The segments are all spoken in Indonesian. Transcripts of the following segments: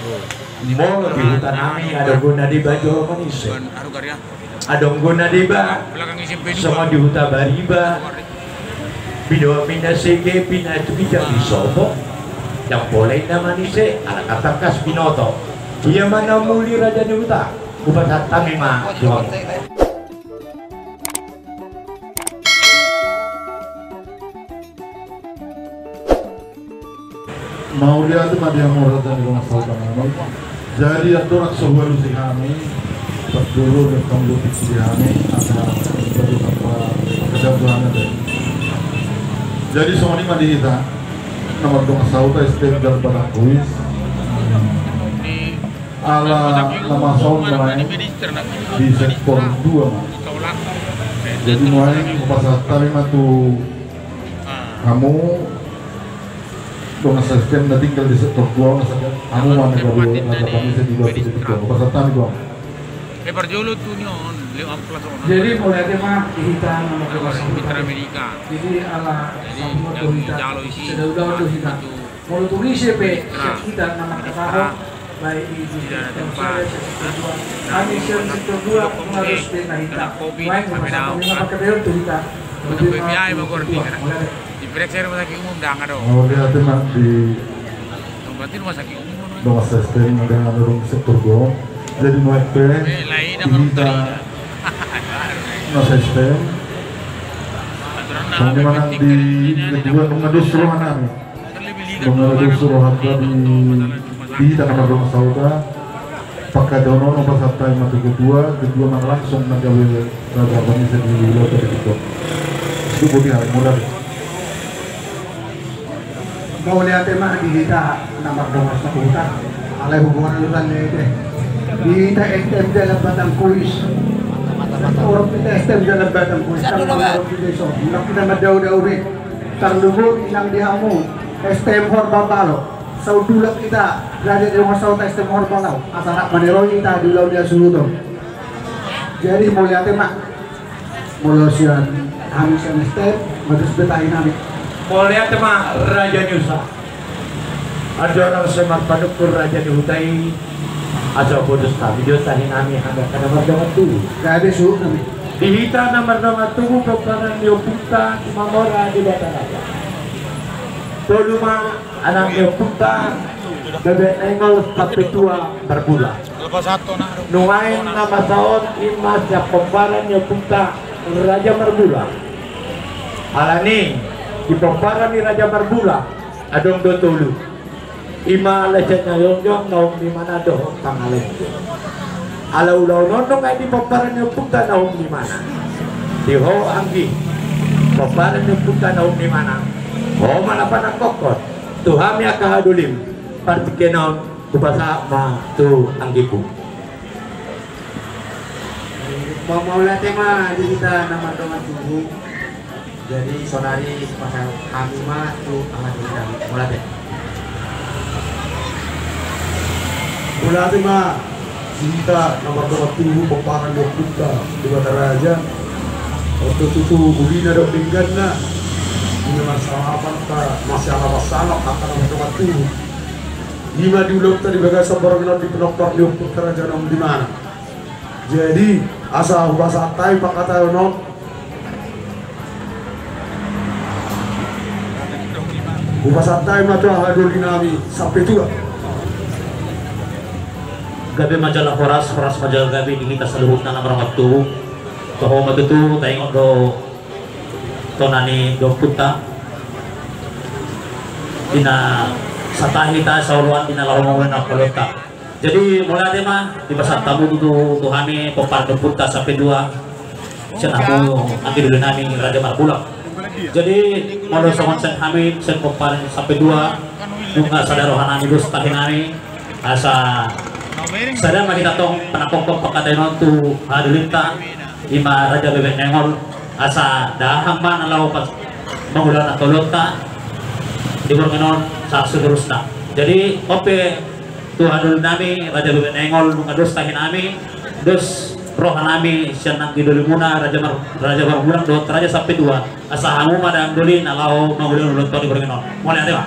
Mau di hutan kami ada guna di baju manis. Ada guna di ba. Sama di hutan bariba. Bidua pindah sege pindah itu bisa disobok. Yang boleh nama nise anak kata kas binoto. Dia mana muli raja di hutan. Ubat kami mah. Mau lihat itu dia mau datang di rumah saudara kami. Jadi aturan sebuah si kami, berdulu dan kamu di kami ada baru tanpa kejaduan ada. Jadi semua ini mandi kita nomor rumah saudara setiap jalan pada kuis. Ala nama saudara di sektor 2. Jadi mulai pasal tadi matu kamu dengan sistem nanti tinggal di sektor 2 saja. Kamu mana kalau ada kami sedih di pasal tadi doang. Perjolo tuh nyon, jadi mulai tema hitam nomor kelas Mitra Amerika. jadi ala sama tuh hitam sudah tuh hitam mau tulis CP kita nama kata baik di tempat kami sektor 2 harus dengan hitam lain sama pakai bel tuh hitam Untuk PPI Bogor diperiksa rumah sakit umum dah nggak dong. Mau lihat tema di Berarti rumah sakit umum. rumah sistem ada rumah sektor 2. Jadi mau kita rumah sistem. Bagaimana di kedua mengadus suruhan kami. Mengadus suruhan di tanah rumah saudara. Pakai dono nomor 1 mati kedua mana langsung menjawab raja kami sendiri dulu dari itu. Itu budi hari muda. mau lihat tema di kita nomor rumah saudara alai hubungan urusan ini di kita STM dalam batang kuis orang kita STM dalam batang kuis orang kita so kita madau-dau rin tarlubo ilang dihamu STM horbabalo saudulak kita berada di rumah saudara STM horbabalo asal manero kita di laut dia suludong jadi mau lihat tema molosian hamisan STM madus betahin kami Mau lihat tema Raja Nyusa. Ada orang semak padukur Raja Dihutai. Aja bodos video tahin kami hangga ke nomor dengan tuh. gak ada suhu kami Dihita nomor dengan tubuh pekanan Yoputa Mamora di Bataraja. Toluma anak Yoputa bebek nengol tapi tua berbulan. Lepas satu nak. Nuain nama tahun imas ya pembaran Yoputa Raja Merbula. Alani di pembaran ni Raja Merbula adong do tulu. Ima lecetnya yongjong naum di mana doh tangaleng. Alau-lau nonong ay di pembaran Yoputa naum di mana. Di ho anggi pembaran Yoputa naum di mana. Ho mana panang kokot. Tuhami akahadulim. Partikenon kubasa ma tu anggiku. mau lihat tema di kita nama dengan tubuh jadi saudari pasal kami mah tuh amat kita mulai deh Mulai mah kita nomor 2 peparan Yoputa di Bataraja. Waktu itu bulina dok dinggan na. Ini masalah apa masalah kata nomor 2. Lima diulog tadi bagai sebarang di penokpak Yoputa Raja nom di mana. Jadi asal bahasa tai pak kata nom. Bahasa tai mah tuh hadir nami sampai tua. Gabi majalah horas majalah gabi di kita seluruh tanah waktu toh matutu tengok do tonani do puta tina satahi ta sauluan tina lawangan na kolota. Jadi mulai tema di pasar tamu itu tuhani popar do puta sampai 2 sen aku nanti dulu nami Raja Merbula. Jadi mau sama sen hamid sen popar sampai 2 bunga sadarohan nami dus tahin nami asa sadar kita tong penapokok pakatayon tu hadirinta ima Raja Bebek Nengol asa dahang man alaw pas mangulan na kolota di bormenon sa sudurusna. Jadi ope tu hadul nami Raja Bebek Nengol mengadus tahin nami dus roh nami siya nang giduli muna Raja Merbula do Raja sampai 2 asa hangu madang dulin alaw mangulan ulun to di bormenon. Mulai ate ba?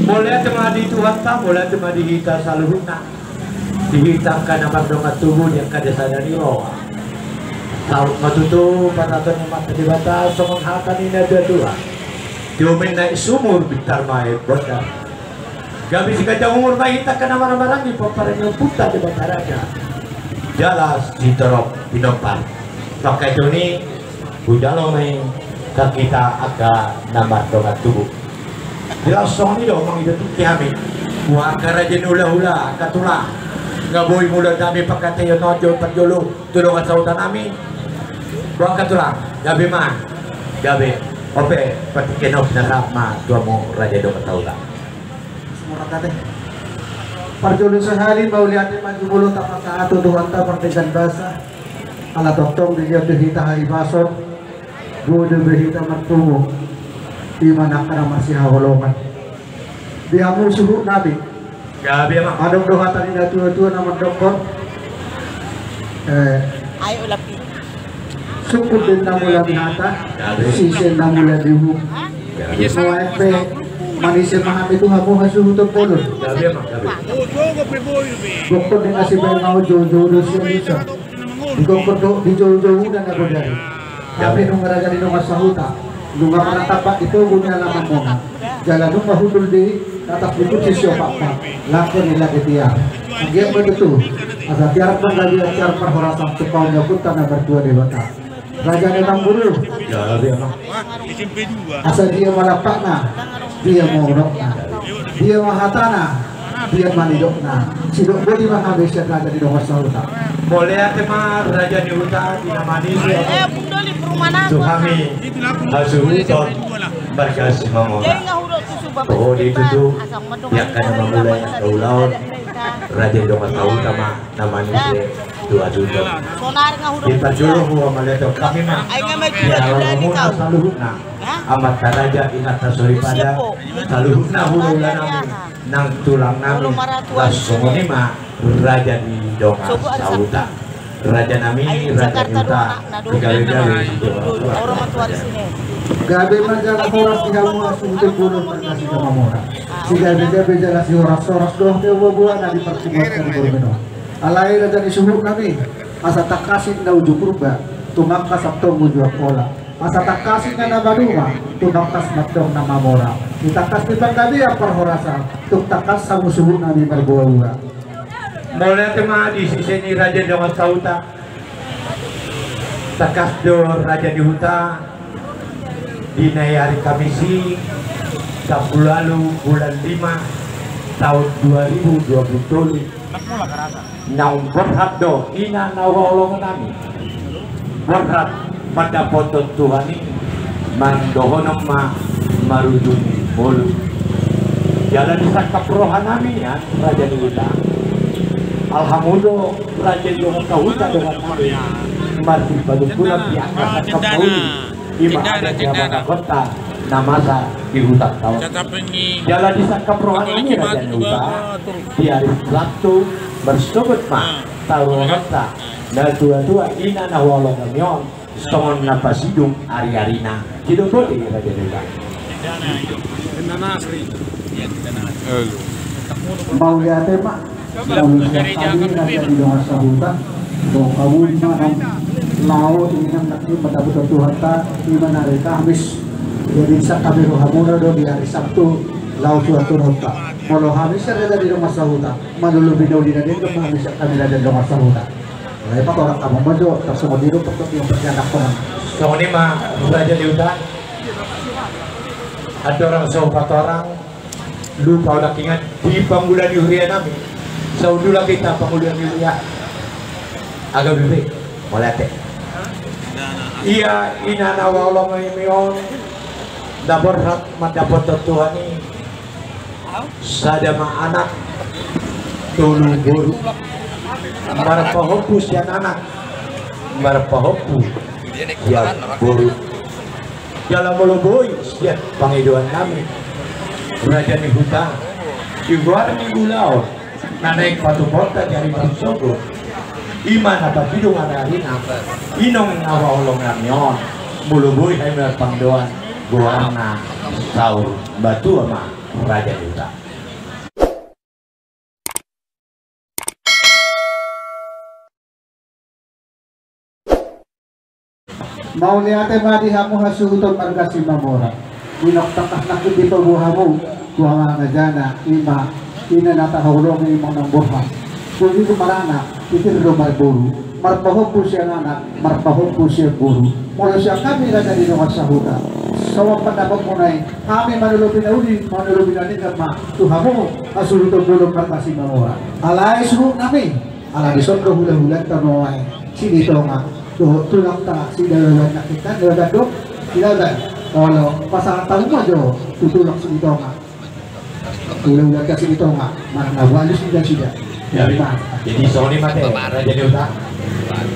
Mulai tema di Tuhan ta, mulai tema dihita saluhuna. Dihita kana magdonga tubuh yang kada sadari roh. Tahu matutu pataton yang mata di batas somong hatan ini ada dua. Diomen na isumur bitar mai boda. Gabi sika umur mahita kana marang-marang di paparan yang putar di bataraja. Jalas ditorok binompar. Pakai ini budalo may kakita aga nama dongat tubuh. Dilangsung ni dong mang itu kami. Buang karajan hula-hula katulah. Ngaboy mula kami pakatayo nojo pagjulo tulungan sa utan namin. Buang katulah. Gabi man. Gabi. Ope patikinop na ma tua mo raja do katauta. Semua kate. Parjulo sa halin mauliatin manjumulo tapat sa ato duhanta partisan basa. Ala toktong di dia hita hari basor. Gode berhita martungo. Di mana kana masih hawalongan. Dia musuh nabi. Gabi mah. Adong dohatan ina tua-tua nama dokter. Ayo lapi. Sukul din na mula binata. Sisen na mula dihu. Semua FP manisir mahami itu hamu hasuh untuk polon. Gabi mah. Gabi. Dokter din kasi bay mau jojo siya bisa. Di jojo dan ako dari. Tapi nung ngaraga di nung masahuta. Nung tapak itu punya laman mongan. Jalan nung mahudul di tatap itu sisyo pakpa. Lakon nila ketiak. Dia betul. Asa tiarap man lagi acar perhorasan sepaunya putan na berdua dewata. Raja datang buru. Gabi mah. Asa dia malapakna. Dia maurakna. Dia mahatana. Dia manidokna. Sidok bodi mahabis siya raja di nung masahuta. Boleh tema raja di hutan dinamani Bundoli perumahan. Suhami hasuhuton berkasih mamona. Oh di itu yang kan memulai kaulaon raja donga tauta mah namanya dua juta. Sonar ngahurot. Di pajulu huwa maleto kami mah. Ya mamona saluhuna. Amat karaja ingat tasuri pada saluhuna hulu nami nang tulang nami lasungoni mah raja di donga sauta. Raja nami raja yuta tiga-tiga Orang matua di sini. Gabi menjala horas tiga muas untuk bunuh perkasih ke mamora. Si gabi jelas si horas doang dia buah na dipertimbangkan berbeda. Alai raja disuhuk kami. Asa tak kasih na ujuk rubah. Tumangkas sabto mujua pola. Asa tak kasih na nabaduma. Tumangkas matdong na mamora. Ditakas di gabi yang perhorasan. Tuk takas sa musuhuk nami berbuah-buah. Mulai tema di sini raja donga sauta. Takas do raja di huta. Di hari Kamisi Sabtu lalu bulan 5 tahun 2020 naung berhak do ina nawolong nami berhak pada potong Tuhan ini mandohonom ma marujung bolu jalan disangkap rohanami ya raja di huta. Alhamdulillah raja di huta dengan kami marti padukulan diangkat ke bolu Ima ada jabatan kota namasa di hutan tahun. Jalan disangkap rohani raja Nuba di hari Sabtu bersobat mah taruh kota dan tua-tua ina nawalong namion songon napas hidung ari-arina hidup boleh raja Nuba. Mau lihat mak, mau lihat kami raja di donga sahuta, dong kamu mana? Mau ingin nanti mendapat Tuhan ta di mana mereka habis jadi saat kami rohamuna do di hari Sabtu lau suatu nota kalau habis ada di rumah sahuta manulu bidau di nanti itu habis kami ada di rumah sahuta lepas orang kamu maju tersebut di rumah untuk yang berjalan konon Soalnya ini mah raja di hutan ada orang sobat orang lupa udah ingat di panggulan di Huria nami saudula kita panggulan di Huria agak bibik mulai teh. Iya ina nawalong imion dapat hak mendapat Tuhan ini sadama anak tulu guru marapahopus yan anak marapahopus yan guru jalan muluboy siya pangiduan namin raja ni huta iguar ni gulaw nanaik patu porta dari Pansogo iman apa hidung ada harina inong awalong ramyon muluboy ay merpangdoan guana saur batu ama Raja Duta. Mau lihat madi hamu hasugutom marga si Mamora. Inoktakas na dito buhamu tuwa nga jana ima ina natahulong imong ng buha. Kung dito marana, itirlo marburu. Marpahog po siya anak, marpahog po siya buru. Mula siya kami na dito sa huta. Sa panabag mo na kami manulubin na uli, manulubin na nila ma. Tuhamu hasugutom bulong marga si Mamora. Alay suhuk namin. Alay sundro hula-hulan tanong sinito nga. Tulang ta silawan nakita daladok silawan kalau pasang tahu aja tutulak sinito nga tulang ka sinito nga manawalis sida Jadi Sony mate Raja Duta.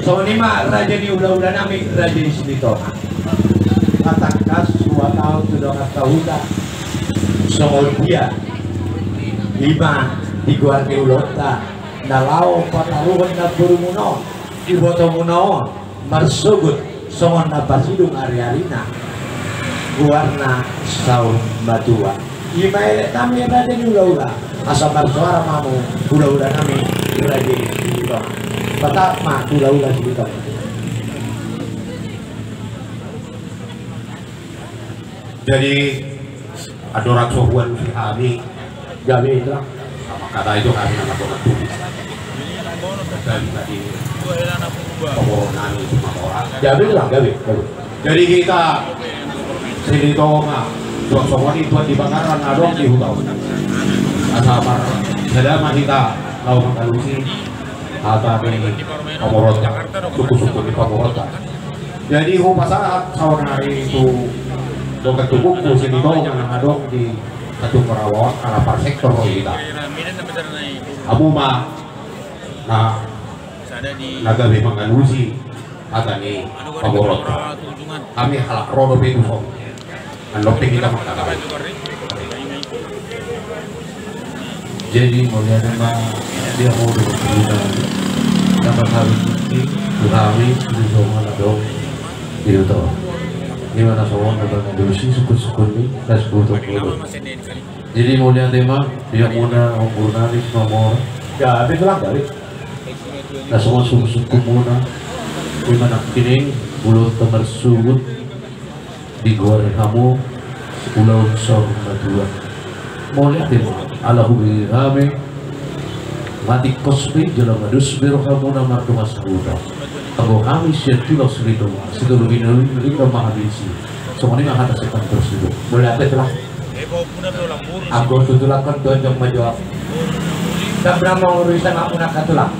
Sony mah Raja di ulah-ulah nami Raja di sinito. Katakas 2 tahun sudah huta. Songol dia 5 di Guardi Ulota nalao pataruhan na burumuno iboto muno marsugut songon na pasidung ari-arina guarna saun batua imaile kami ada di ula-ula asa bersuara mamu ula-ula kami raja itu patak mah ula-ula itu. Jadi adorak sohuan si kami Gabi itu sama kata itu kami nama Tuhan tulis dari tadi pemoronan itu orang. Gabi lah Gabi. Jadi kita sini mah dua sohuan itu di bakaran adong di hutau asapar sedama kita lau makalusi atau ini pemorotan suku-suku di pemorotan. Jadi pasaat sawan hari itu doket tubuhku sini yang adong di satu perawat kalapar sektor kita. Amu mah nah nagabi manganusi ada nih pemorot. Kami halak rodo itu so. Anlok kita mengatakan. Jadi melihat memang dia mau berguna dapat hal ini kurawi di zona dong itu gimana soal tentang industri suku-suku ini dan sebut-sebut. Jadi mau lihat tema dia muna jurnalis nomor Ya betul lah Gabi. nah semua suku-suku muna gimana kini pulau tersebut di gor kamu pulau Sor Madura mau lihat tema Allahu bihame mati kospi jalan madus biro kamu nama rumah sahuta kalau kami siap tulang seribu lebih mahabisi semuanya nggak ada sekan tersebut Mulai telah aku tutulakan donjong menjawab dan berapa urusan aku nak tulang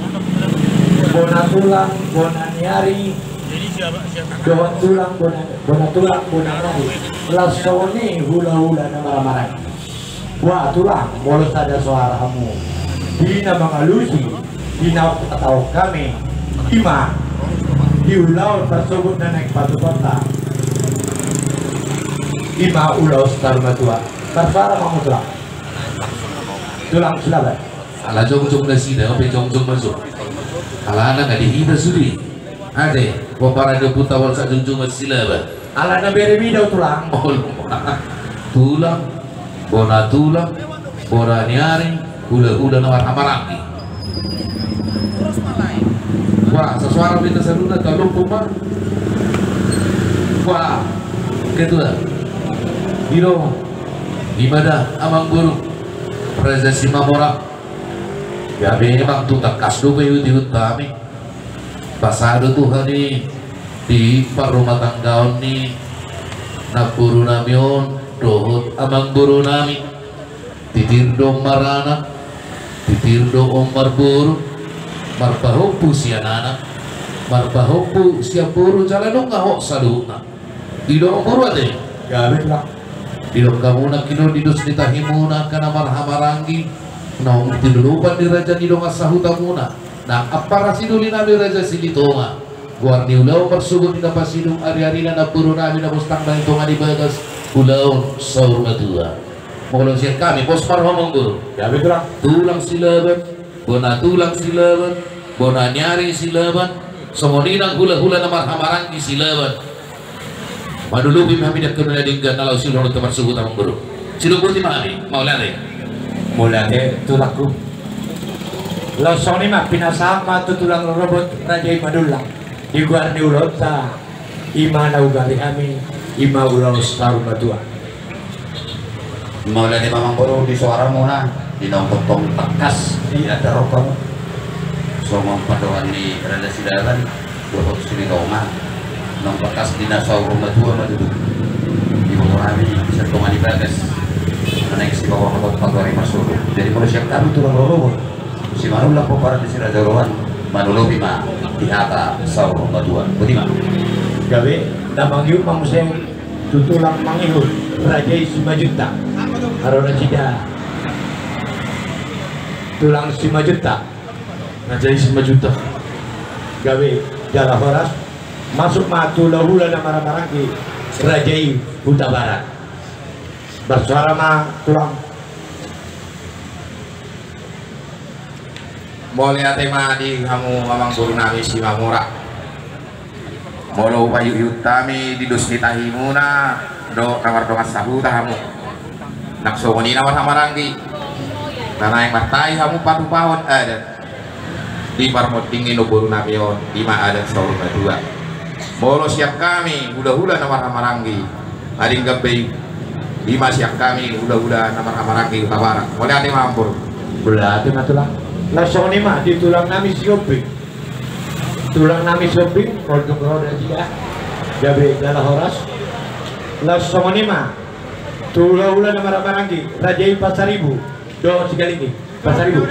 bona tulang bona niari doan tulang bona tulang bona niari lasoni hula-hula nama marah wah tulang bolos ada suara kamu dina mengalusi dina tahu kami ima di ulau tersebut dan naik batu kota ima ulau setar batua tersuara kamu tulang selabat ala jong-jong na sida o jong-jong masuk ala na nggak dihida sudi ade o para dia puta wal sa jong-jong masila ba ala na beri bidau tulang tulang bona niari ula na warhamaraki wah sesuara kita saruna kalau puma wah gitu lah Biro gimana amang guru Raja Simamora ya memang tuh takas do bayu di utami pasado tuh hari di rumah tanggaon ni naburu namion dohot amang buru nami titirdo marana titirdo omar buru marpahopu sianana marpahopu siap buru jalan dong ngahok saluna di do buru ade ya betul Dilo kamuna kino didus ditahimuna kana marhamarangi naung tidulupan di raja dilo ngasahuta muna nah apa rasiduli nabi raja silitonga guardi ulau bersubut kita pasidung ari-arina na puro nabi na mustang na itonga di bagas ulau saur matua maulau siya kami pos marhamang guru ya betul tulang silaban bona nyari silaban somoninang hula-hula na marhamarangi silaban madulubi kami dah kena dinggan kalau silong tempat sebut amang guru Silupur di Mali, mau lihat ya? Mulai tulakku. Losong ini mah pinasama tu tulang robot Raja Imadulang. Di guar ni ulota, ima na ugali kami, ima ulang setaruh batua. Mau lihat Mamang Buru di suara muna, di nongtong tekas di ada rokok. Semua padoan di Raja Sidalan, buat sini doma. Nong tekas di nasau rumah tua maduduk. Di bawah kami bisa tongan di bagas. Naik si bawah kota pagawai masuk. Jadi kalau siap kami turun robot. Si Manulang para di Raja Rohan, Manulu bima di hata sau rumah tua. Bagaimana? Gawe, damang yuk mamuseng tutulang mangihut Raja 5 juta. Harona cida tulang 5 juta. Raja 5 juta. Gawe jala horas masuk matu lahula na marang-marangki Rajai Huta Barat. Bersuara mah tulang Boleh tema di kamu Mamang Buru nami si Mamura. Molo payu yutami di dusni tahimuna do kamar dongas sahu tahamu. Nakso ni nawar hamaranggi. Karena yang martai kamu patu pahon ada. Di parmot dingin Buru nami on di ma ada sauru kedua. Molo siap kami hula-hula nawar hamaranggi. Ading gabe lima siap kami hula-hula nawar hamaranggi Utabarat. Boleh ade Mamang Buru. berarti mah tulang langsung nih mah di tulang nami sioping tulang nami sioping produk roda dia jabe jala horas langsung nih mah tulang ulah nama barangki Rajai Pasaribu do Sigalingi Pasaribu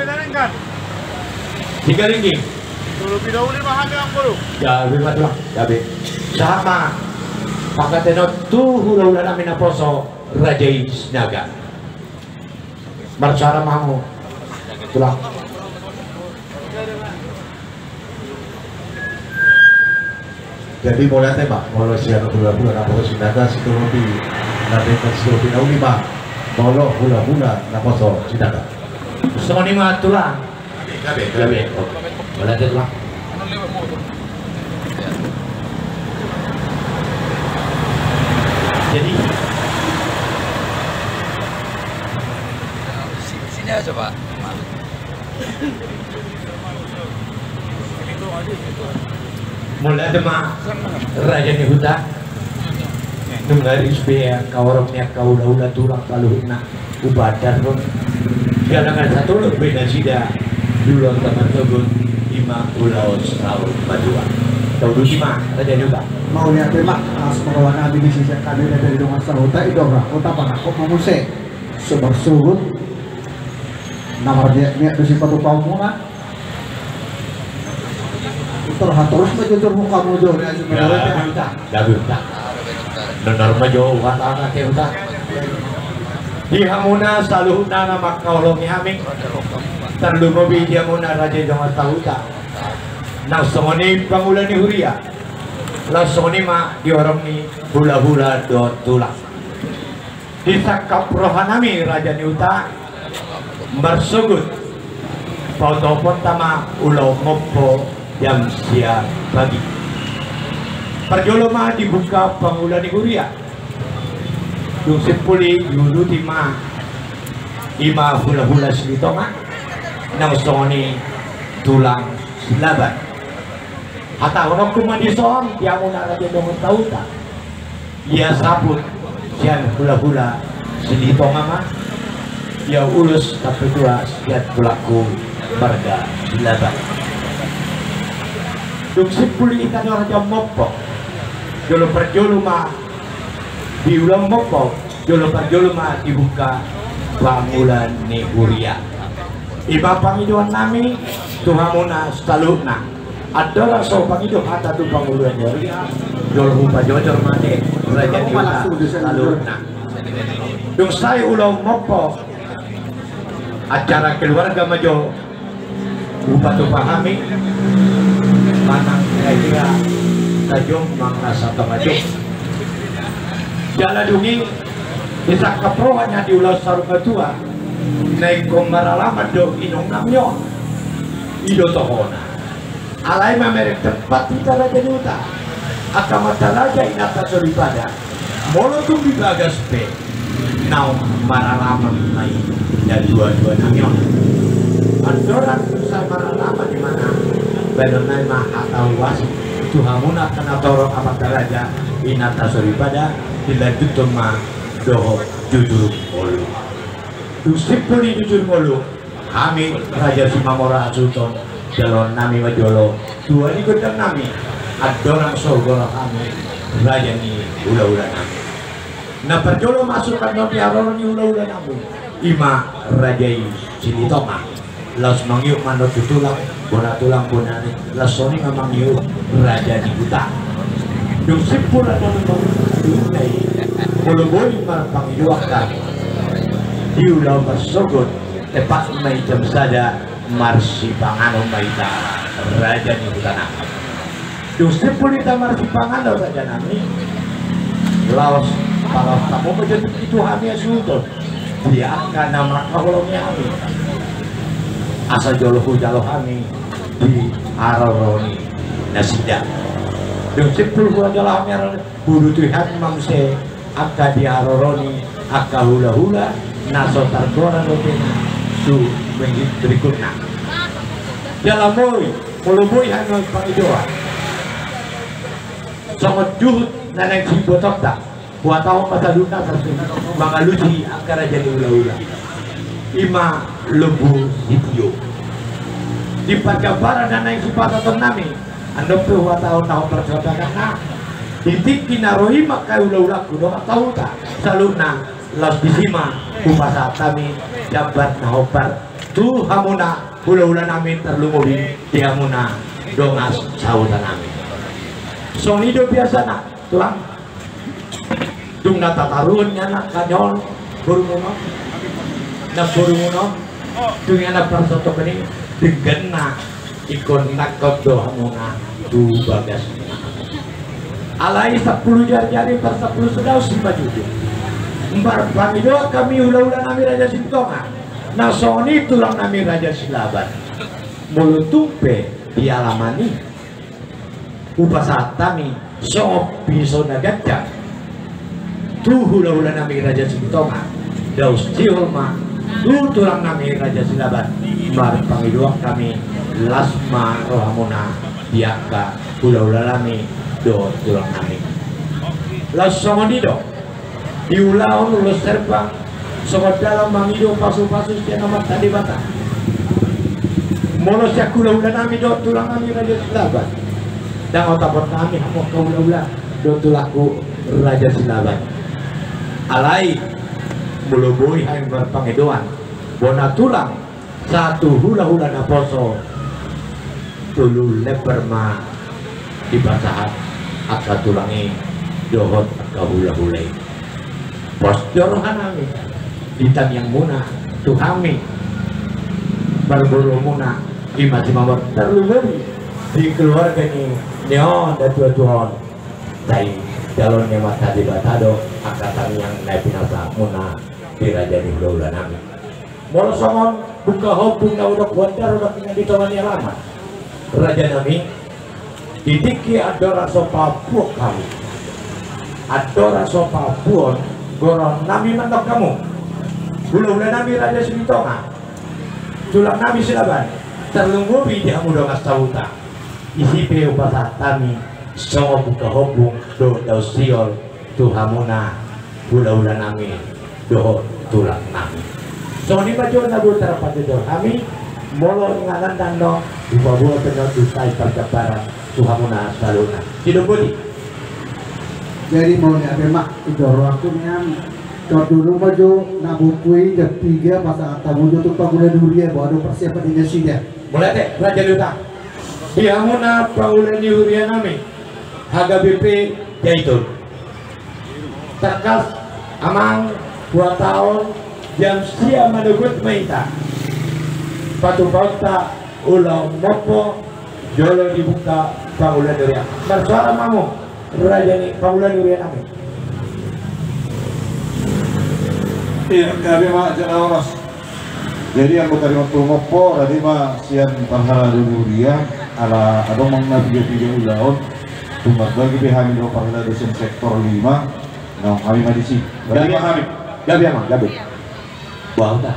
Sigalingi Dulu bidau lima hanya yang Buru. jabe mah tulang jabe sama pakateno tuh ulah nami naposo Rajai Sinaga bercara mamu tulang Jadi mulai tembak, mulai siang hula-hula, napo sinaga situruti, nanti situruti na ulima, molo hula-hula, napo sinaga. semua lima tulang jabe boleh tulang jadi Sini aja Pak. mulai tema Raja Nihuta nunggaris bea kawarongnya kaulah-ulah tulang kaluhna ubadan pun galangan satu lu beda sida dulu teman teman lima ulah tahun badua tahu dulu lima Raja Nihuta mau lihat tema as melawan abi di sisi kanan dari rumah sahuta idora kota panakop mamuse sumber surut nomor dia niat di sifat paumuna terus menjujur muka mujur ya sebenarnya Nihuta benar majo watana ke uta di hamuna saluhna nama kaulongi haming terlu mobi dia muna Raja Jangan Tahuta nang songoni pangulani huria langsung mah diorongi hula-hula do tulang di sakap rohanami Raja Nihuta bersugut foto-foto tama ulau mopo jam siang pagi perjolo mah dibuka pangulani huria yung simpuli yuluti mah ima hula-hula silitonga nang songoni tulang silaban hata orang kumandi soang dia mau nak Raja Jangan Tahuta dia sabut sian hula-hula silitonga mah dia ulus tapi dua setiap pelaku marga silaban yung simpuli ikan Raja Mopo jolo perjolo mah di ulang Mopo jolo perjolo mah dibuka pangulan ni huria iba pangiduan nami tuhamuna staluna adalah so pangiduan hata tu pangulan huria jolo hupa jojor mane Raja Nihuta staluna yung saya ulang Mopo acara keluarga majo upa tu pahami manang kira-kira tajong mga satu majong jala dungi isa kaprohannya di ulas sarunga tua naik kong maralaman do inong namyo ido tohona alay mamerek tempat kita Raja Nihuta akamata Raja inata solipada molo tung dibagas pe naum maralaman nai dan dua-dua nami andoran sa maralaman di mana benar mah atau wasit tuhamuna kana torong amat daraja inata soribada dilanjut ma doho jujur molu Sipuli jujur molu kami Raja Simamora Sultan jalon nami wajolo dua ni gedang nami adorang sogoro kami raja ni ula-ula nami na perjolo masuk kan nami aron ni ula-ula nami ima raja Silitonga las mangyuk manot tulang bona tulang bonani las soni mangyuk raja ni buta yung sipul ada nang mulu-mulu marpangiluak kami di ulang bersogot tepat may jam saja Marsi Pangano maita raja ni Butana yung sipulita Marsi Pangano saja nami laos kalau kamu menjadi itu kami sultan dia akan nama kahulongnya kami asa joloh jaloh kami di Aroroni Nasida yung sipul jaloh kami buru Tuhan mamse akka di Aroroni akka hula-hula naso targora lopena tu mengit berikutnya dalam boy muluboy hanya pangidoa sangat juhud nanang sibotok tak buat tahu mata dunia mga luci angkara jadi ula-ula ima lebu hidyo di pagkabaran nanang sipatoton nami ando pe buat tahu percobakan na titik kinarohi maka ula-ula kudo tahu tak saluna las bisima upasa kami jabat nahobar tu hamuna hula-hula namin terlumubi di hamuna dongas sautan namin so hidup biasa nak tulang dung natatarun anak kanyol burumuno na burumuno dung anak persotok ini digena ikon nakot do hamuna tu bagas alai 10 jari per 10 sedau simba jujur Mbar pamido kami hula-hula nami Raja Sintonga nasoni tulang nami Raja Silaban mulutumpe di alamani upasat kami so piso nagajak tu hula-hula nami Raja Sintonga daus ciolma tu tulang nami Raja Silaban mbar pamido kami lasma rohamuna diaka hula-hula nami do tulang nami lasongonido diulang lulus terbang sobat dalam mangido pasu-pasu dia nama tadi bata monos ya kula-ula nami do tulang nami Raja Silaban dan otak kami hamok kula-ula do tulaku Raja Silaban alai muluboy hayang berpangidoan bona tulang satu hula-hula na poso tulu leperma di basahan aka tulangi dohot aka hula-hulai pos jorohan kami ditang yang muna tu kami berburu muna ima si mamor terlumuri di keluarga ini neon dan tua-tuan dari calonnya mata di batado angkatan yang naik pinasa muna di raja di hula nami molo somon buka hopung na udah kuatar udah tinggal di tawani lama raja nami ditiki adora sopa puak kami adora sopa puak goron nami mentok kamu hula-hula nami Raja Sintonga tulang nami Silaban terlunggupi di hamu dongas tauta isipe upasa kami songo buka hobung do dausiol tu hamuna hula-hula nami do tulang nami so ni bajo na butar pati do kami molo ngalan dando ibabuah penyot usai percaparan tu hamuna saluna hidup budi jadi mau nyampe mak idoro aku nyam kau dulu maju nabukui jam 3 masa tamu tutup pagula duria baru persiapan di dia mulai teh Raja Duta dihamuna paulan diuria nami haga BP jaitun terkas amang 2 tahun jam sia manugut maita patu pauta ulang mopo jolo dibuka paulan duria bersuara mamu Raja ni paulan duria nami iya kami mak jangan oras jadi yang terima ngopo tadi mah sian parhala duria ala adong mang video ulaon tumbas bagi behami do parhala dosen sektor 5 nah kami mah disi bagi kami Gabi emang, gabi. Buang dah.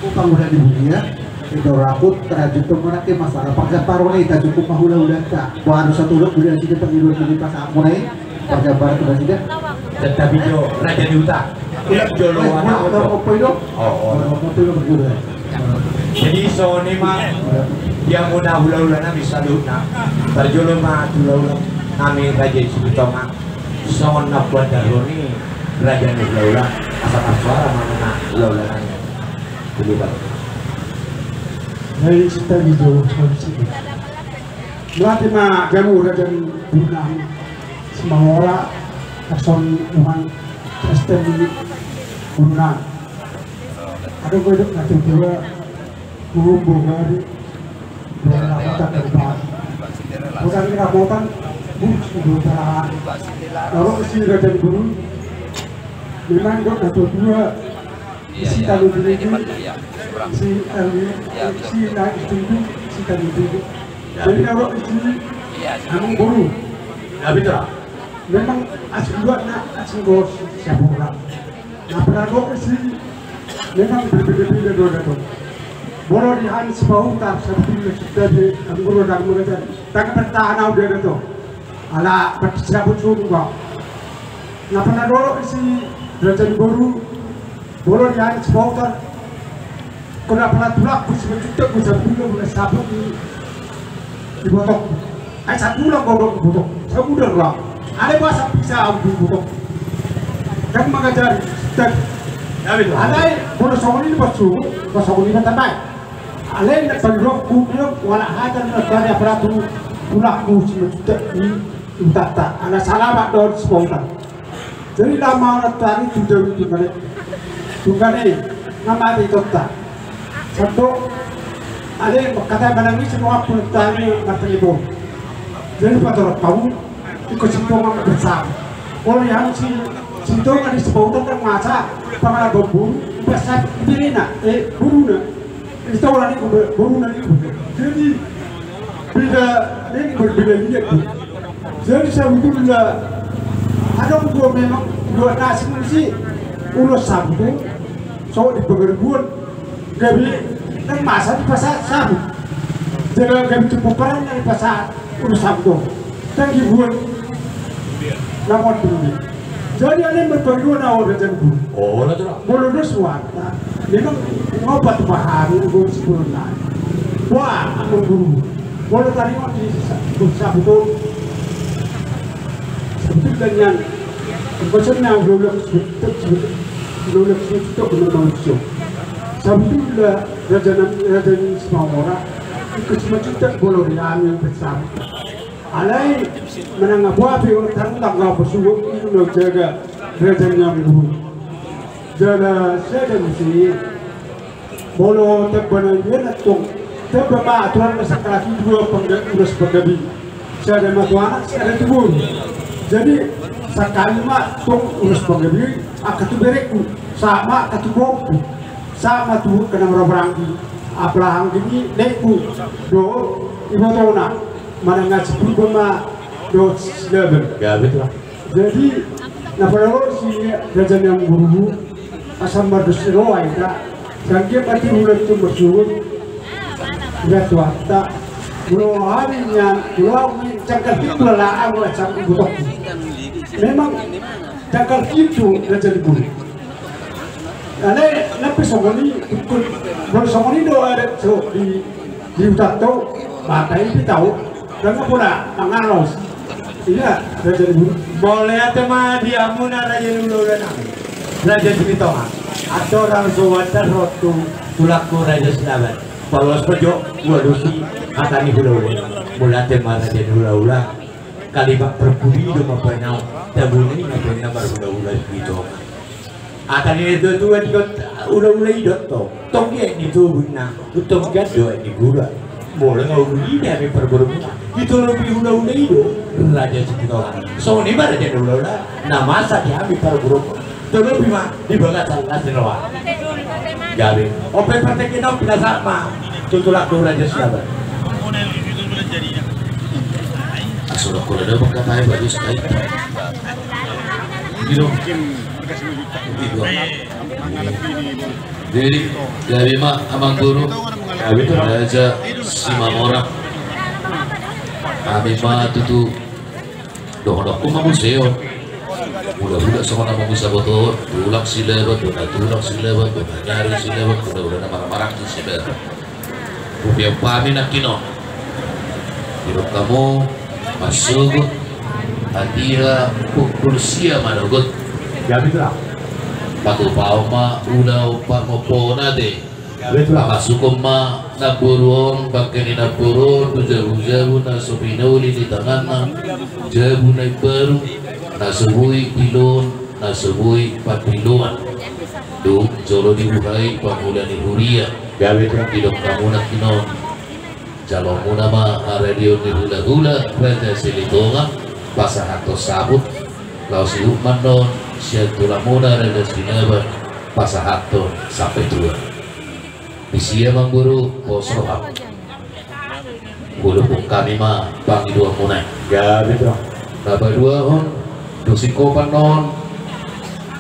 Upang udah dibunuh ya. Itu rakut terajut mengenai masalah pakai paruh ini tak cukup mahula tak. Baru satu lot udah sini pengilur di pas aku naik. Pakai baru sudah sini. Tetapi jo raja di utang. Tidak jolo anak Apa itu? Oh. Apa itu berguna? Jadi so ni mah dia muna hula-hula na bisa luna. Berjolo mah hula-hula kami raja Cibito mah. So na buat daro ni raja ni hula-hula. Asal suara mana hula-hula nanya. Jadi bang. Dari kita gitu, sini. Berarti mah kamu udah jadi guna semua orang akson Tuhan Kristen ini guna. Ada gue hidup nanti juga berhubung dari rambutan dari bawah. Bukan ini rambutan, bus udah terahan. Kalau isi udah jadi guru, memang gue nanti dua isi talu diri si naik tinggi si tadi tinggi. Jadi kalau isi kamu guru, Ya betul. memang asal dua nak asal bos siapa orang. Nah perago isi memang berbeda-beda dua tu. Boleh dihan sebau tak seperti sudah di guru dan murid. Tak bertahan awal dia tu. Ala bersabut suruh. Nah perago isi belajar guru. Boleh dihan sebau tak. Kena pernah tulak kusi betul kusi betul boleh sabut di botok. Satu lah botok botok. Saya mudah lah. Ada bahasa bisa di botok. Kamu mengajar dan ada boleh soal ini bahasa ini terbaik. Ada yang bergerak kumpul walau ada negara yang beratu tulak kusi betul ini utata. Ada salah pak dor spontan. Jadi lama orang tadi tunggal ini nama itu tak. Satu, ada kata barang ini semua pertanyaan bertelipon. Jadi pada kamu ikut simpulkan besar. Kalau yang simpulkan di sebuah tempat masa pengalah berburu besar ini nak, buru nak. Itu orang ini buru nak itu. Jadi bila ini berbeda ini. Jadi saya betul ada gua memang dua nasi mesti urus sabtu, so di pekerjaan. Gabi dan masa di pasar sabut. Jangan gabi cukup peran dari pasar urus sabtu. Dan hiburan lawan dulu. Jadi ada yang berperiode awal dan dulu. Oh, lah tu. Boleh suara. Memang ngobat bahan guru sepuluh nai. Wah, aku guru. Boleh tadi mau di sabtu. Sabtu dengan bacanya belum sebut manusia. Sabtulah raja semua orang ikut semacam boleh yang besar. Alai menanggapi apa yang tanggung bersuruh itu nak jaga raja yang dulu. Jaga saya mesti boleh terbenar nak tung terbenar aturan sekolah dua urus penggabi. Saya ada matuan, saya ada tubur. Jadi sekali mak tung urus penggabi, aku tu berekku sama aku bombu. Sama tu kena beranggi apalahang gini leku do ibu tahu nak mana ngasih pun do level Ya betul. jadi nak perlu si raja yang guru asam berdus roa itu sangke pati mulut tu bersuruh dia tua tak guru harinya guru cakap itu lah aku cakap butok memang cakap itu raja guru. Ada lepas songoni, kalau songoni doa ada so di utara tu, batai itu tahu, dan apa pula tangalos, iya raja dulu. Boleh atau mah dia muna raja dulu dan raja Cibito mah. Atau orang Suwata rotu tulaku raja Selamat. Palos perjo, gua dosi atani hula-hula. Mula tema raja hula-hula. Kalimat berbudi do mapanau, tabuni na pena hula-hula Cibito. Akan ini tu kan udah itu toh, tongnya ini tu guna, utong gado ini gula, boleh ngau ini ada perburu itu lebih udah itu raja Cibito. So ini baru raja udah, nama saja kami perburu, itu lebih mah di bawah salah senawa. Jadi, open partai kita tidak sama, tutulak tu raja siapa? sudah kuda dapat kapai bagus baik gitu jadi dari mak amang guru Raja Simamora kami mah tutu doh-dohku mah museo udah sekolah mau bisa botol tulang silebat tulang silebat nyari silebat udah marah-marah di silebat rupiah pami nak kino hidup kamu masuk hadira pukul siang manogot Gabi tu lah. Patu pau ma udah pak mopona deh masuk ma naburun pakai ni naburun jauh-jauh na sobinauli di tangan jauh naik baru nasubui pilon nasubui papiluan duk jolo dibukai pamulan di huria gawe hidup kamu nak kino jalur muna ma radio di hula-hula raja silitonga pasah atau sabut lau si manon siya tulang muna raja sinaba pasah atau sampai tua Bisia mang guru poso hap. Bulu pun kami mah bang dua munai. Ya betul. Naba dua hon, dosiko panon.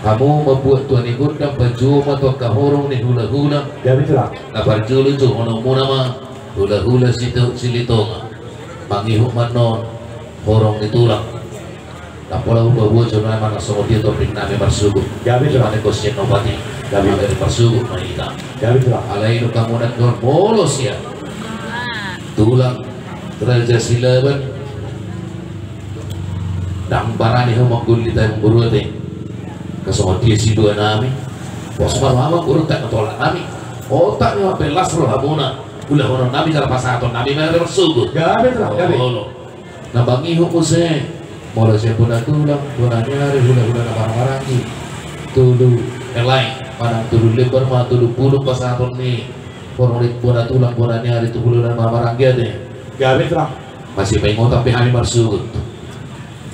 Kamu membuat tuan ikut dan baju atau kahorong ni hula-hula. Ya betul lah. Naba julu tu ono muna mah hula-hula situ silitonga. Mangihuk manon, horong di tulang. Napola buat jodoh mana sama dia topik nami bersugu. Ya betul. Mana kosien nobati. Kami dari bersugu mereka. Ya betul lah. Alai nu kamu nak kau bolos ya. Tulang Raja Silaban. Dang barani ho magul di tayong buru te. Kasama dia si dua nami. Pos mama buru tak notolak nami. Otak ni pelas roh hamuna. Ulah orang nami cara pasaton nami mere bersugu. Ya betul lah. Ya betul. Nabangi ho kuse. Mula siya puna tulang, puna nyari, hula-hula na barang-barangi. Tulu elai. Padang tulu lebar mah tulu puluh pasaton ni porolik puna tulang puna nyari tu puluh dan marang dia deh Ya betul lah. masih pengen tapi hari marsugut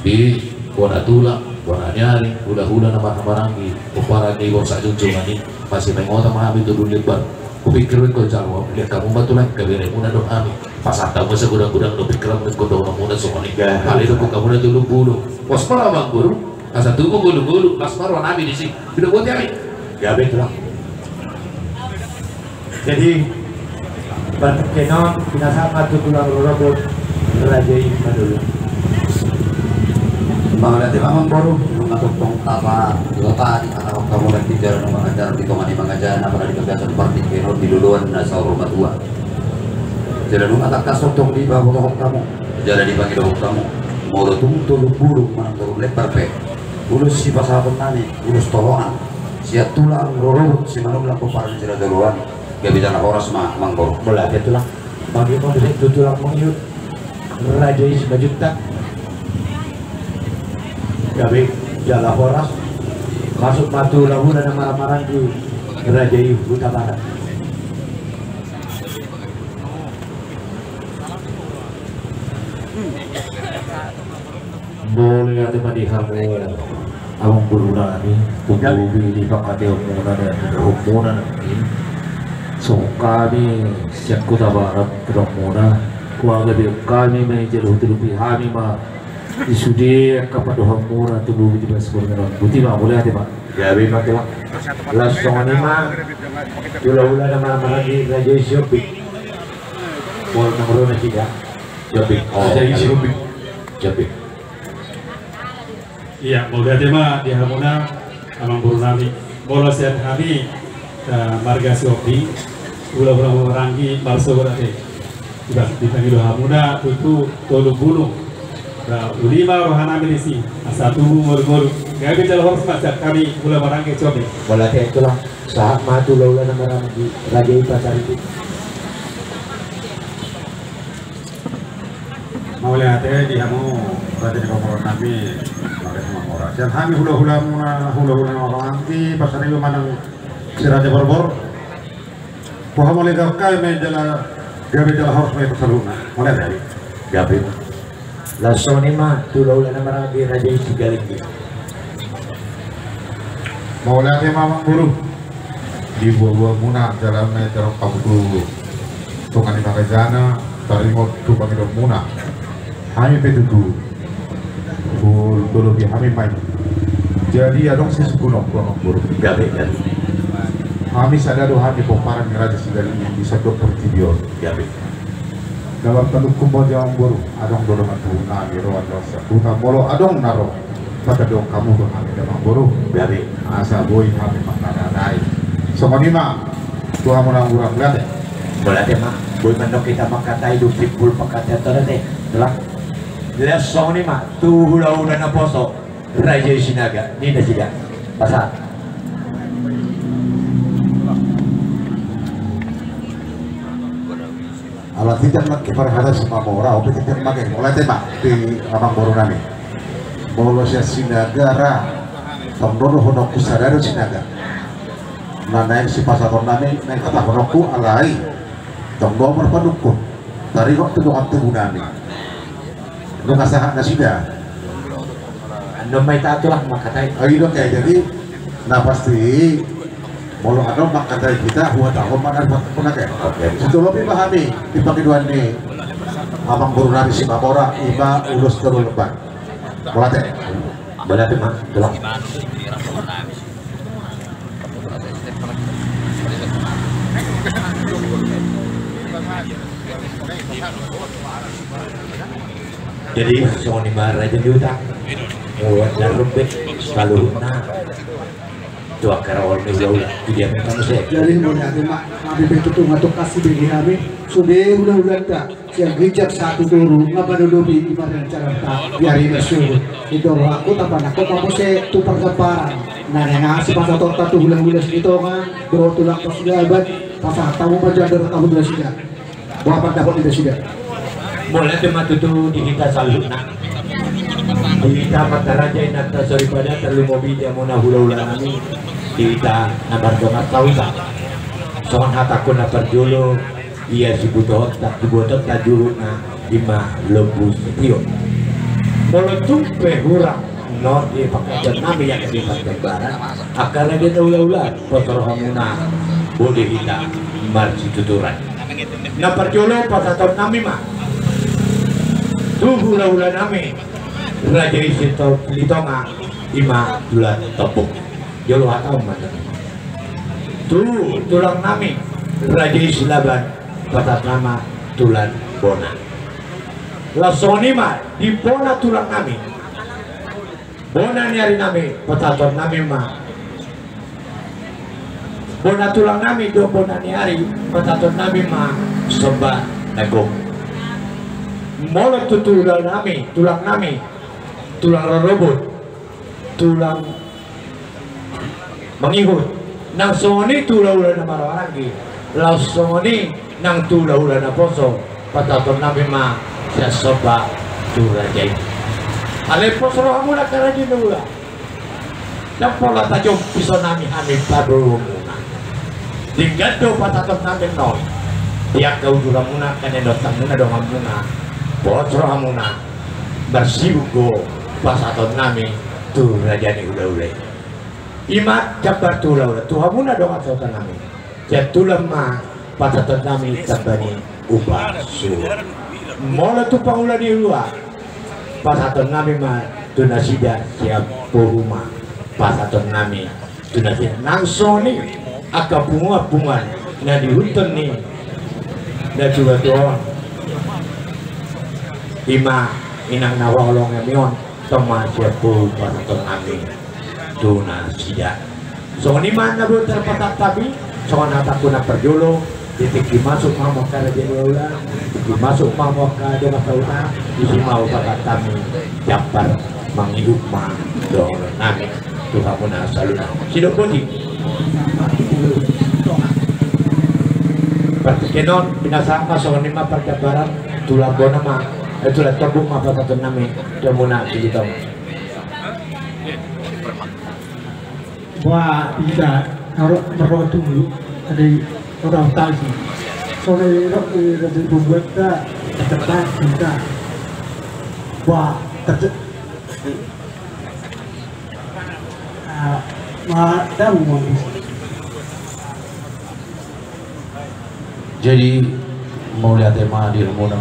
di puna tulang puna nyari hula-hula nama marangi uparan ni borsa junjungan ni masih pengen tapi hari tulu lebar kupikirin kau jawab lihat kamu batulan kebiri muna dong ami pasat tahu masa gudang-gudang do pikiran kau dong muna sokoni kali itu kamu dah tulu puluh pos malam bang guru asa tunggu gulu-gulu pas marwan ami di sini tidak buat ami. Ya betul lah. Jadi berkenon pinasama tu tulang robot Raja Madura. Mga dati mamang boro, mga tuktong tapa, lupa di anak kamu dan tijar ng mga ajar di tongan di mga ajar na para di kegiatan partik kenor di luluan na sa rumah tua. Jadi nung atak kasotong di bawah tohok kamu, jadi di bagi tohok kamu, mau tulung buruk manang turun lebar pe, ulus si pasapon nani, ulus tohoan. Siap tulang rorot si manung lang ko para sila daluan gabitan na oras manggoro Mula itu lah. Bagi mo itu tulang mengyut Raja Ismajuta. Gabi jala horas masuk matu lahu dan marah-marah di Raja Huta Barat. Boleh ada madihamu awang buruna ni kububi di pakade umuna dan umuna ni so kami siap kota barat kerumuna kuaga di kami menjadi hotel pihami ma isudi kepada umuna tubuh di baskur dengan buti ma boleh ada ma Ya memang tu lah. Langsung ni mah ulah-ulah nama di Raja Shopping. Pol nomor 3 Shopping. Raja Shopping. Shopping. Iya, moga tema di Hamuna amang buru nami bolos ya kami marga Sopi ulah-ulah merangi balso berarti dipanggil Hamuna tutu tolu bulu ulima rohana milisi satu mul-mul gabi jalan hormat kami ulah merangi Sopi Bola itulah saat matu ulah nama di Raja Pasar itu. Mau lihat di hamu berada di komporan kami dan kami hula-hula orang nanti pasar itu manang si Raja Borbor kuha mulai dakai menjala gabi jala harus mai pasaluna mulai dari Gabi. Langsung ni mah tu ulah nama di Raja Sigaling. mau lihat mamang buru di buah-buah muna jalan jalan kamu dulu tungan di makajana dari mau tu kami dong muna Kami petutu, dulu kami main. Jadi adong sesukuno kono buruk gabe kan. Kami sadar doa di pomparan ngeraja segala ini bisa dokter video gabe. Dalam tanduk kumpul jawang buruk adong dulu matu nami roan dosa. Bukan molo adong naro. Pada dong kamu doa kami damang buruk gabe. Asa boy kami makna nai. Sokonima Tuhan menang urang gabe. Boleh deh mah, boy mandok kita makatai hidup tipul pakatnya tadi telah. Lihat song ini mah, tuh hula-hula na poso Raja Sinaga, ini dah tidak pasal. Alat tidak lagi perhatian semua orang, tapi tidak makin mulai tema di Abang Boru nami. Bolosnya Sinagara, Tomdono honokku sadar Sinaga. Nanain si pasar nami, naik kata honokku alai. Tomdono berpadukun, dari waktu doa tubuh nami. Lu ngasah na sida. Ando may tato lah makatay. Ayo kayak jadi, nah pasti molo ada makatay kita buat tahun mana buat pun kayak. Situ lebih pahami di pakiduan nih. Abang Boru nami si Mamora, iba ulus terus lebat. Pelatih. Boleh deh mah, telah. Jadi soal ni marah aja diutak, muat dan rumput selalu nak. Tua karawal ni ulah dia minta musik. Jadi mulai ada mak kami betul ngatuk kasih bagi kami sudah ulah tak yang bijak satu turu ngapa dulu di ibadah cara tak biari bersyukur itu aku tak pernah aku kamu saya tu perseparan nah ngasih pasal torta tu ulah segitu kan dua tulang pas sudah abad pasal tamu menjadi kamu sudah sudah berapa dapat tidak sudah Boleh cuma tutu di kita salutna. Di kita mataraja inak tasori pada terlalu mobil dia muna hula-hula kami. Di kita nabar dongat tawisa. Soan hataku nabar jolo. Iya si butot tak dibutot tak julu na lima lembu setio. Kalau tumpe hurang no di pakai nami yang di pakai barat. Akarnya dia ulah-ulah kotor hamuna boleh kita marci tuturan. Nabar jolo pasaton nami mah. Tuh hula-hula nami Raja isi litonga ima tulang tepuk jolo hatau mana tuh tulang nami Raja isi laban patat nama tulang bona lasoni mah di bona tulang nami bona nyari nami pataton nami mah bona tulang nami do bona nyari pataton nami mah sobat negong mulai tulang nami, tulang robot, tulang mengikut. Nang soni tulang ulah na marawarangi, laos soni nang tulang ulah na poso, pataton nami ma siya soba turajay. Ale poso kamu na karaji nula. Nang pola tajong piso nami hamil pabro muna. Tinggal do pataton nami noy. Tiap kau juga muna kanendotang muna dong muna. Bocor hamuna bersibuk pasaton nami tuh raja ni udah imat jabar tuh udah tuh hamuna dong atau nami jatulah mah pasaton nami tabani ubah sur mola tuh paula di luar pasaton nami mah tuh nasida siap rumah pasaton nami tuh nasida nangsoni agak bunga nah di hutan nih dan juga doang ima inang nawalong emion toma siapu pasaton nami tuna sida so ni mana bu terpatak tabi so nataku na perjolo titik dimasuk mamok kada jendola dimasuk mamok kada masauna isi mau pakat kami japar manghidup ma dong nami tuha muna saluna sido poti Kenon pinasama so ni ma perjabaran tulang bona ma itu lah tabung apa kata nami demuna gitu. Wah tidak kalau perlu tunggu ada orang tahu sih. Soalnya itu membuat kita cepat kita. Wah tahu mau. Jadi mau lihat tema di rumah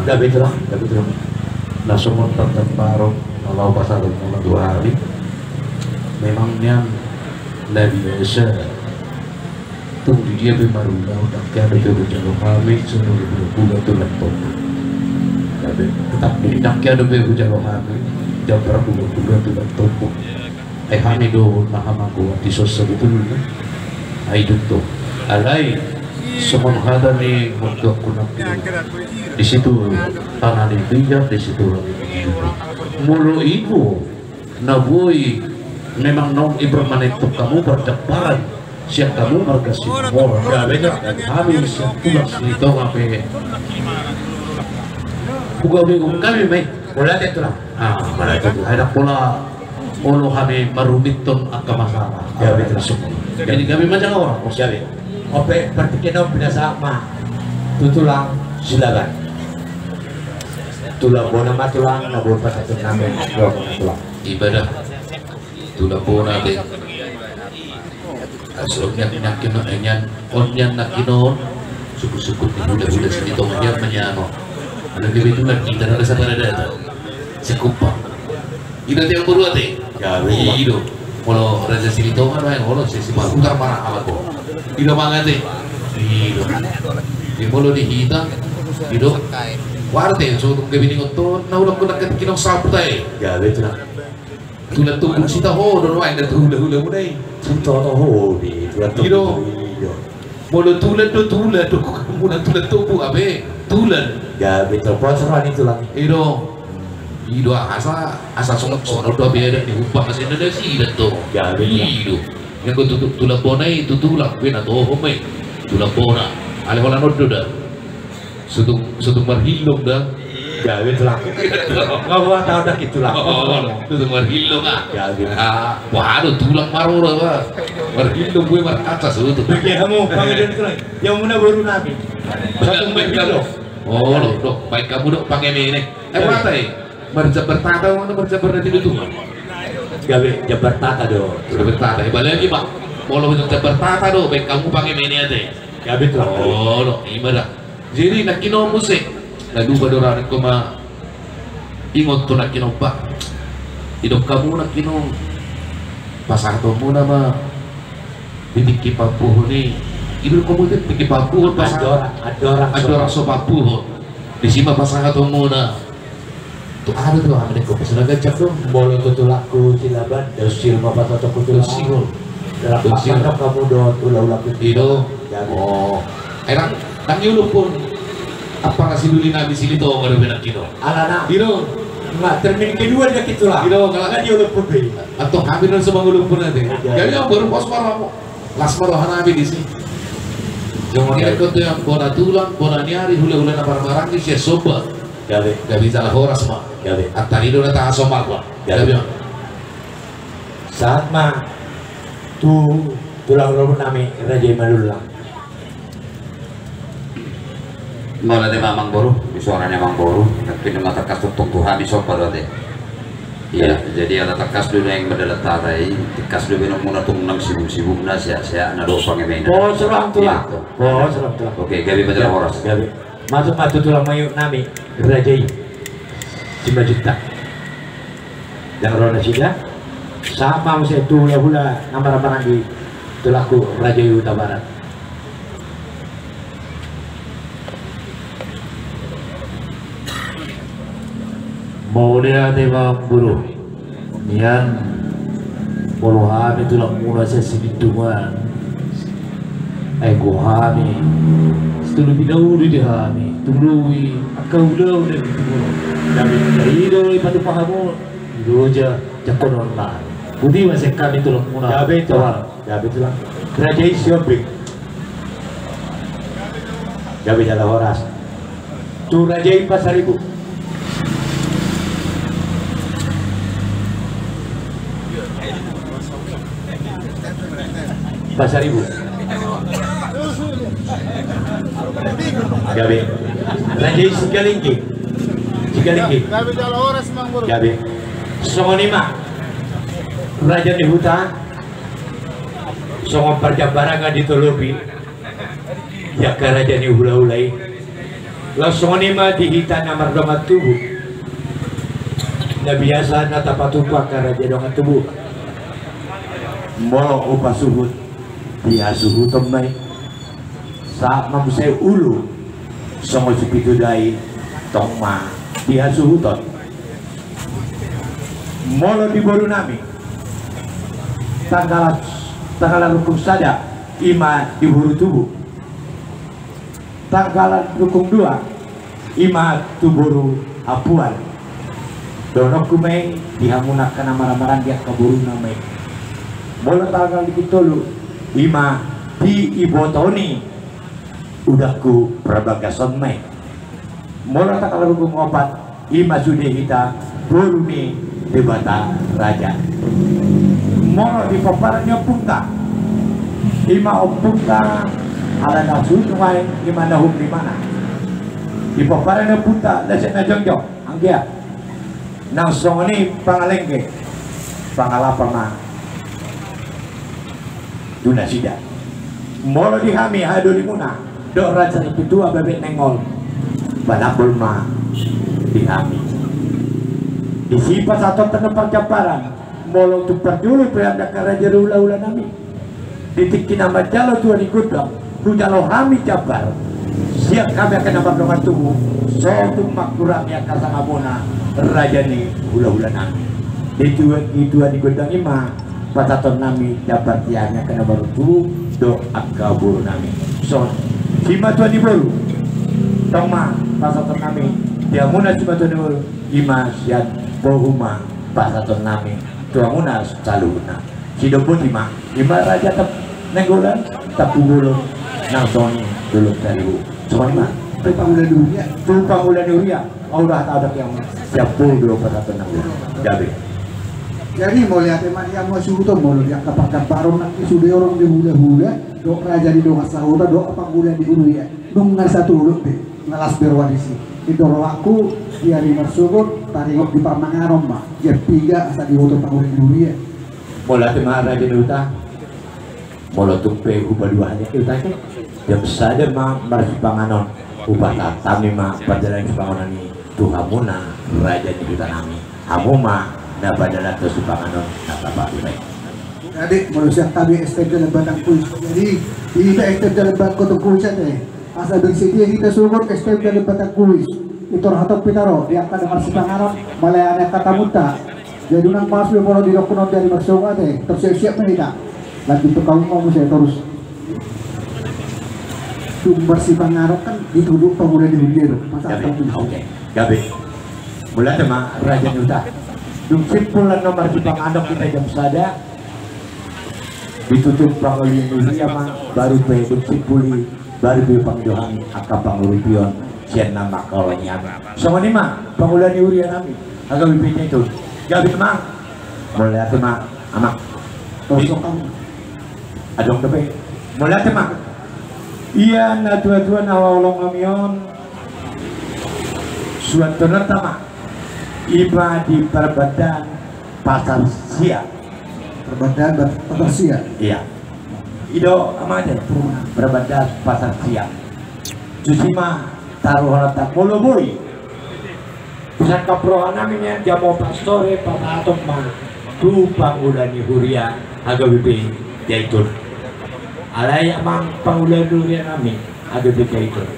Dah betul lah. nasumon tertemparo kalau pasal mula 2 hari memangnya lagi biasa tunggu dia bermarulah udah kaya ada berjalan kami seluruh bulan tu laptop tapi tetap tidak kaya ada berjalan kami jam berapa bulan tu laptop hani do mahamago di sosial itu ay dito alay semua hada ni untuk kunap di situ tanah di pinggir di situ mulu ibu naboy memang nom ibermaneto kamu berdepan siap kamu margasi orang gak benar dan kami siap pulang itu ngapain buka bingung kami mai boleh itu lah boleh itu ada pola olo kami marumiton ang masalah ya betul semua jadi kami macam orang siap ope pertikinan binasa mah tutulang silakan tulang bona matulang nabur pasatun namin tulang ibadah tulang bona deh asalnya nakin enyan onyan nakinon suku-suku udah sini tongnya menyano ada gitu lagi kita ada sabar ada sekupa kita tiang berdua teh ya itu kalau raja sini tongan yang kalau sesi utar marah apa kok tidak banget deh di mulu dihita hidup warte so kebini ngotot na ulang ko nagkatikinong sabtay ya betul lah tulang tubuh sita ho doon wala na hula-hula mo na eh ho di tulang tubuh mulu tulan do muna tulang tubuh abe tulan ya betul posoran itu lang Ido asa sonok do biada di upah kasi na si to ya ido yang ko tulang bona itu tulang bena to home tulang bona ale wala no do da sudung marhilong da ya betul lah ngawa tahu dah itulah sudung marhilong ya wah tulang marora ba marhilong gue mar atas itu bagi kamu panggilin itu lagi yang mana baru nabi satu marhilong loh baik kamu dok pakai ini mata bertata mana berjabar nanti itu gawe jabar tata do bertata balik lagi pak kalau untuk jabar tata do baik kamu pakai ini aja ya betul loh ibadah jadi nak kino musik lalu badoran ko ma ingot to nak kino pak hidup kamu nak kino pasar to mo na ma bibiki papuho ni ibu kamu itu bibiki papuho pasar adora so papuho di sini pasar to mo na tuh ada tuh ada kok sudah gacak dong boleh tuh laku cilaban dosil apa atau kutu dosil dalam kamu do ulah itu oh enak nang yulu pun apa ngasih dulu nabi sini tuh baru benar gitu alana itu nggak termin kedua dia gitu lah itu kalau kan dia lupa be atau hampir dan semua lupa nanti jadi yang baru pos malam las marohan nabi di sini jangan kita tuh yang bona tulang bona nyari hula-hula barang-barang di sini sobat gawe gak bisa lah horas mah gawe atau itu udah tak sombak gua gawe saat mah tulang nami raja malulang mau nanti mamang boru suaranya mamang boru tapi nama terkas tutung Tuhan di sopa deh iya jadi ada terkas dulu yang berdalat tarai terkas dulu yang muna tung nang sibuk nas ya saya nado pangemena serang tulang oke gabi baca horas gabi masuk tulang mayu nami raja 5 juta yang rona sila sama mesti hula nama di tulaku raja Yuta Barat mau dia tebang buruh nian puluh hari tulang mula saya sedituan ego hari setelah bidau di hari tului akau udah dari dari pada pahamu dulu aja jakon online budi masih kami tulang mula ya betul lah raja siobik gawe jalan horas tuh raja pasar ibu pasar ibu gawe raja Sigalinggi gawe songo 5 raja di hutan songo perjambarangan ditulupi ya ke raja di hula-hulai langsung 5 di hitan nomor 2 tubuh na biasa na tapatupak ka raja dong tubuh. Molo upa suhut dia suhutom may sa mabusay ulo songo sipitu dai tongma dia suhuton molo di boru nami tanggalan hukum sada ima di buru tubuh tanggalan hukum dua ima tuburu apuan donok kumeng dihamunakan amar-amaran dia kaburu namai molo tanggal dikitolu ima di ibotoni udahku perbagason mai molo tanggal hukum opat ima sudah kita buruni debata raja molo di paparannya punta ima opunta ala nasu tungai ima nahum di mana di paparannya punta lasik na jongjong anggia nang songoni pangalengke pangalapama Duna sida molo dihami hado limuna dok raja kedua bebek nengol balakul ma dihami disipas atau tenepar japaran molo tu perdulu berada ke raja ula-ula nami ditikin nama jalo tua di gudang rujalo hami jabar siap kami akan nama dongan tubuh suatu makurangnya kasangabona raja ni ula-ula nami itu di gudang ima pataton nami dapat tiangnya kena baru tu do akka buru nami so sima tuan di baru toma pataton nami dia muna sima tuan di baru ima siat bohuma pataton nami tuan muna saluna si dobo ima raja tap nenggolan tapi bulu nang soni dulu telu so ima tumpang ulan duria Allah tak ada yang siap dulu pataton nami jabe. Jadi mau lihat teman yang mau suruh mau lihat kapal baru nanti sudah orang di hula-hula dok raja di dong sahuta dok apa bulan di hulu ya dong ngal satu hulu deh ngalas berwadisi itu aku dia lima subur tarik di Pamangarom mah dia tiga asal di hotel pangulan di hulu ya mola teman raja di hutan mola tumpe ubah dua hanya kita kan jam saja mah marsi panganon ubah tatami mah perjalanan panganon ini Tuhan muna raja di hutan kami kamu mah na badala to subanganon na babae. Jadi manusia tabi step dalam batang kuis. Jadi kita step dalam batang kuis aja. Asal bersedia kita suruh step dalam batang kuis. Itu hatop pitaro dia akan dengar sipanganon malayana kata muta. Jadi nang pas kalau di dokumen dari bersama teh tersiap mereka. Lagi itu kamu mau saya terus. Sumber sipanganon kan dituduh pemuda di dunia. Masa oke. Gabe. Mulai tema Raja Nuta. Simpulan nomor di Panganok kita jam sada ditutup pangulin dunia mah baru peduk simpuli baru be pangdohan aka pangurupion sian nama kalanya sama ni mah pangulan urian nami agak bibitnya itu gabi mah mulai ate mah amak tosok kamu adong tepe mulai ate mah iya na tua-tua nawalong amion suatu nertama iba di perbedaan pasar siap perbedaan pasar siap iya ido aja perbedaan pasar siap cuci mah taruh letak mulu boy pusat kaprohan namanya jamu pastore patatom mah tu pangulani huria agak bibi jaitun alay amang pangulani huria nami agak bibi jaitun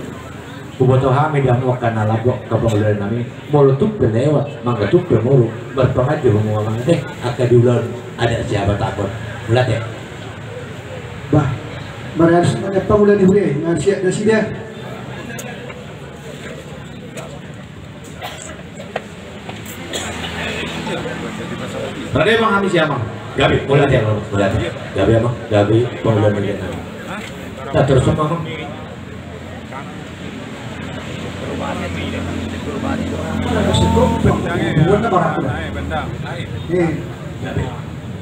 kuboto hami dan wakana labok kapangulan nami molotuk pelewat manggatuk pemuru berpengaruh hubungan teh akan diulang ada siapa takut mulat ya bah berarti semuanya pangulan dihure ngasih ada sih dia berarti emang kami siapa gabi mulat ya gabi emang gabi pangulan nami tak terus emang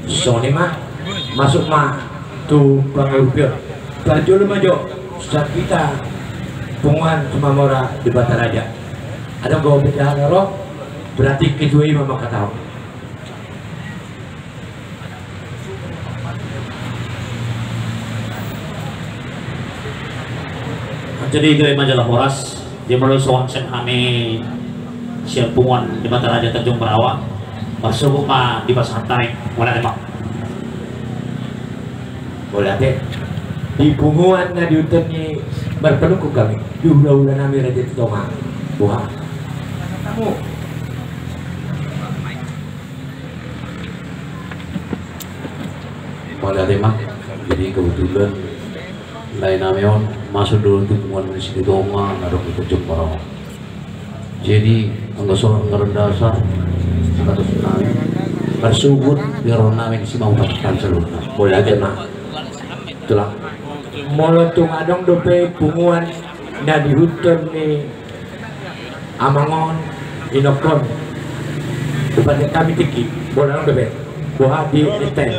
Sony mah masuk mah tuh pangurupir baju lu maju saat kita pungan cuma mora di Bataraja ada bawa beda roh berarti kedua imam kata jadi itu majalah Horas dia perlu soal sen hame siap pungan di Bataraja Tanjung Perawa masuk pa di pasantai wala naman. Wala deh. Di punguan na diutan ni berpenungku kami. Di ula-ula namin raja itu mah. Buah. Kamu. Wala deh mak. Jadi kebetulan lain namin masuk dulu tuh punguan di sini doma ngadok itu jumpa. Jadi angga soal ngerendasa angga tsunami bersubut biar namin si mau pastikan seluruh. Boleh aja mah. Itulah. Molotung adong dope punguan na di hutan ni Amangon Inokon. Depan kami tiki. Boleh dong dope. Buah di Iten.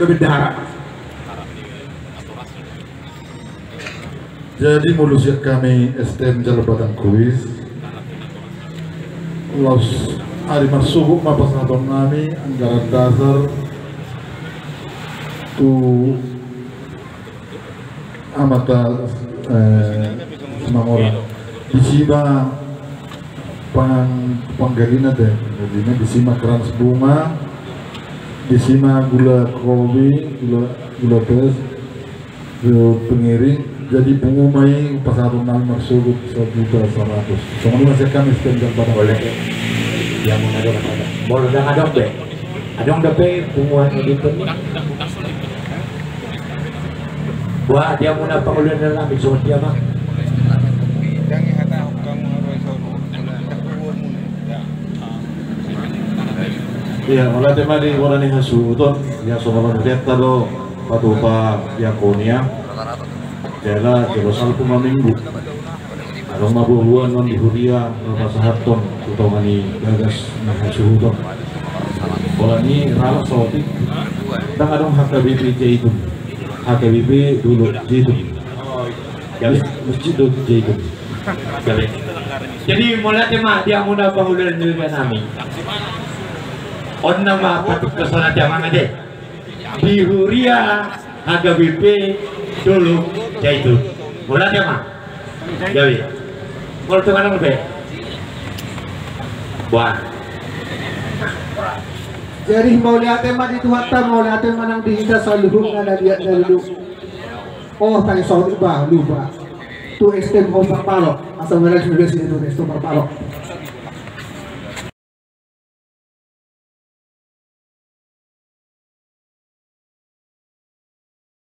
Dobe darat. Jadi mulusnya kami STM Jalan Batang Kuis los hari masuk mapas naton kami anggaran dasar tu amata Semamora di sima panggalina deh jadi di sima kerans bunga di sima gula kopi gula tes pengiring jadi pengumai pasarun nang masuk 1.100.000 kemudian masih kami STM Batang Boleh. Yang mau ada ada. Boleh dah adong be. Adong dope punguan ni dito ni. Buah dia mau nak paulan dalam bisu dia mah. Iya, wala tema di wala ni hasuton ya somalan deta do patupa diakonia. Jala jelosal puma minggu. Arong mabuhuan non di Huria pasahaton utawani gagas na hasuton. Wala ni rala sotik. Tang adong HKBP itu. HKBP dulu itu. Ya masjid do itu. Jadi mulai tema dia muna paulan juga nami. On nama patut kesana jamang aja. Di Huria HKBP dulu itu. Mulai tema. Jadi kalau tu mana lebih? Buat. Jadi mau lihat tema di Tuhan, mau lihat tema nang dihita sa luhung na dia dulu. Oh, tayo sa luba. Tu STM Parpalo. Asa meron sudah sini tu STM Parpalo.